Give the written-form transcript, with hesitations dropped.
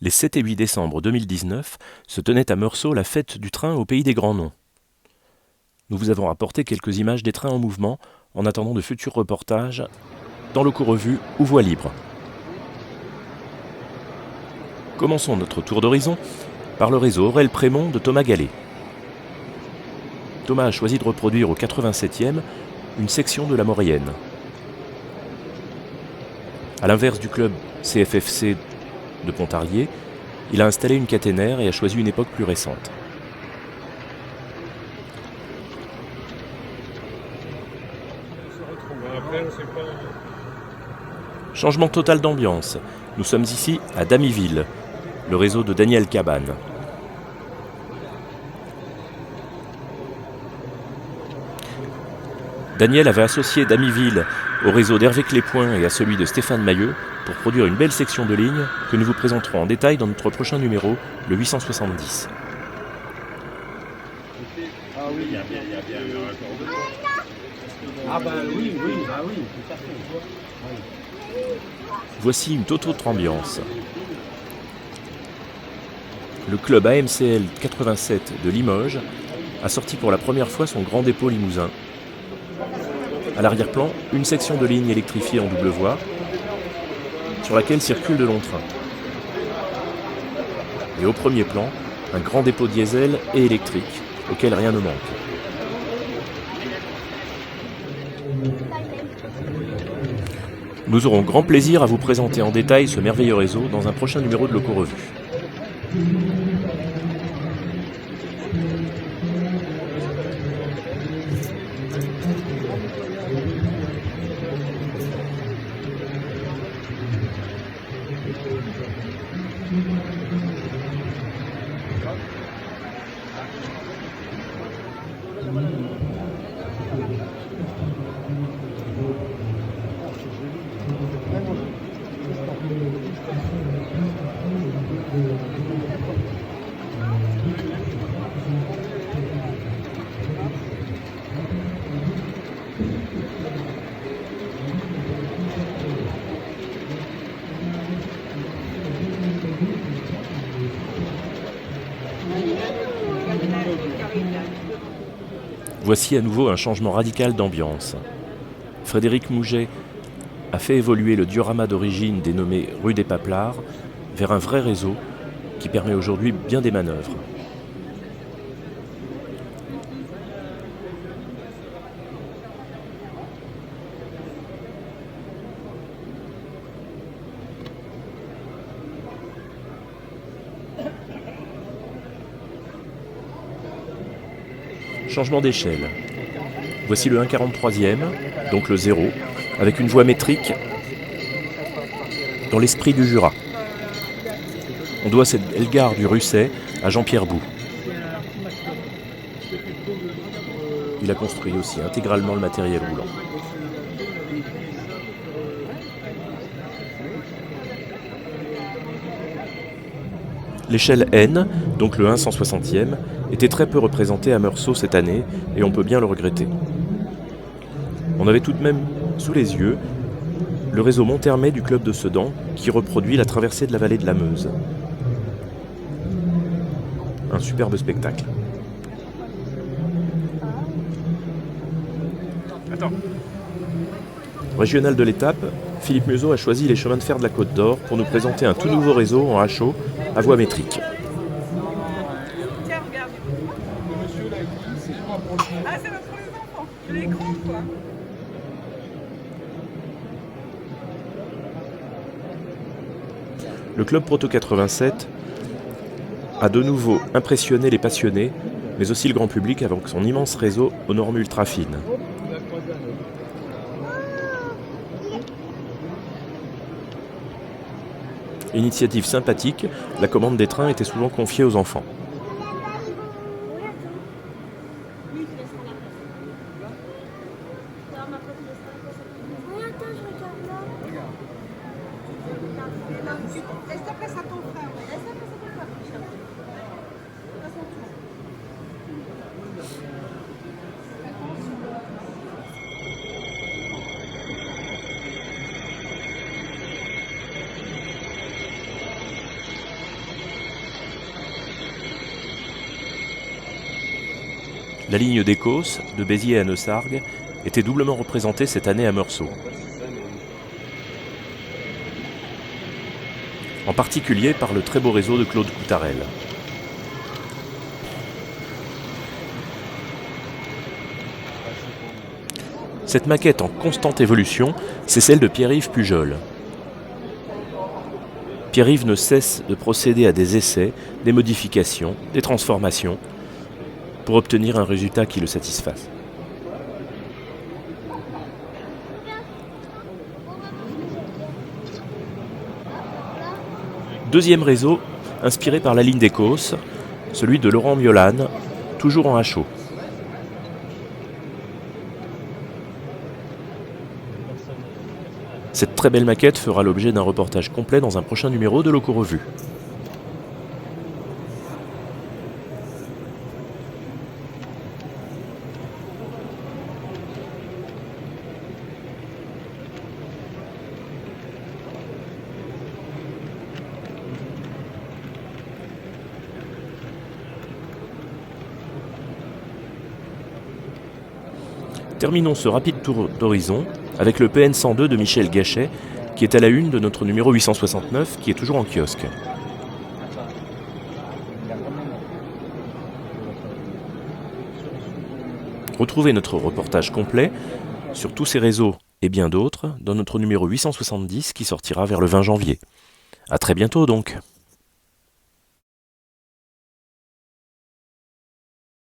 les 7 et 8 décembre 2019 se tenait à Meursault la fête du train au pays des grands noms. Nous vous avons rapporté quelques images des trains en mouvement en attendant de futurs reportages dans Loco-Revue ou Voie libre. Commençons notre tour d'horizon par le réseau Aurel Prémont de Thomas Gallet. Thomas a choisi de reproduire au 87e une section de la Maurienne. À l'inverse du club CFFC de Pontarlier, il a installé une caténaire et a choisi une époque plus récente. Changement total d'ambiance. Nous sommes ici à Damiville, le réseau de Daniel Cabane. Daniel avait associé Damiville au réseau d'Hervé Clépoint et à celui de Stéphane Mailleux pour produire une belle section de ligne que nous vous présenterons en détail dans notre prochain numéro, le 870. Ah oui, il y a bien un raccordement. Ah bah oui, tout à fait. Voici une toute autre ambiance. Le club AMCL 87 de Limoges a sorti pour la première fois son grand dépôt limousin. À l'arrière-plan, une section de ligne électrifiée en double voie, sur laquelle circulent de longs trains. Et au premier plan, un grand dépôt diesel et électrique, auquel rien ne manque. Nous aurons grand plaisir à vous présenter en détail ce merveilleux réseau dans un prochain numéro de Loco-Revue. Voici à nouveau un changement radical d'ambiance. Frédéric Mouget a fait évoluer le diorama d'origine dénommé rue des Paplards vers un vrai réseau qui permet aujourd'hui bien des manœuvres. Changement d'échelle. Voici le 1,43e, donc le 0, avec une voie métrique dans l'esprit du Jura. On doit cette gare du Russet à Jean-Pierre Bou. Il a construit aussi intégralement le matériel roulant. L'échelle N, donc le 1/160e, était très peu représentée à Meursault cette année et on peut bien le regretter. On avait tout de même sous les yeux le réseau Monthermé du club de Sedan qui reproduit la traversée de la vallée de la Meuse. Un superbe spectacle. Régional de l'étape, Philippe Museau a choisi les chemins de fer de la Côte d'Or pour nous présenter un tout nouveau réseau en HO à voie métrique. Tiens, regarde. Ah, c'est pour les enfants. Les grands, quoi. Le club Proto 87 a de nouveau impressionné les passionnés, mais aussi le grand public avec son immense réseau aux normes ultra fines. Initiative sympathique, la commande des trains était souvent confiée aux enfants. Laisse ta place à ton frère. La ligne d'Écosse, de Béziers à Neussargues, était doublement représentée cette année à Meursault. En particulier par le très beau réseau de Claude Coutarel. Cette maquette en constante évolution, c'est celle de Pierre-Yves Pujol. Pierre-Yves ne cesse de procéder à des essais, des modifications, des transformations, pour obtenir un résultat qui le satisfasse. Deuxième réseau, inspiré par la ligne d'Écosse, celui de Laurent Miolane, toujours en HO. Cette très belle maquette fera l'objet d'un reportage complet dans un prochain numéro de Locaux Revue. Terminons ce rapide tour d'horizon avec le PN 102 de Michel Gachet, qui est à la une de notre numéro 869, qui est toujours en kiosque. Retrouvez notre reportage complet sur tous ces réseaux et bien d'autres dans notre numéro 870 qui sortira vers le 20 janvier. À très bientôt donc.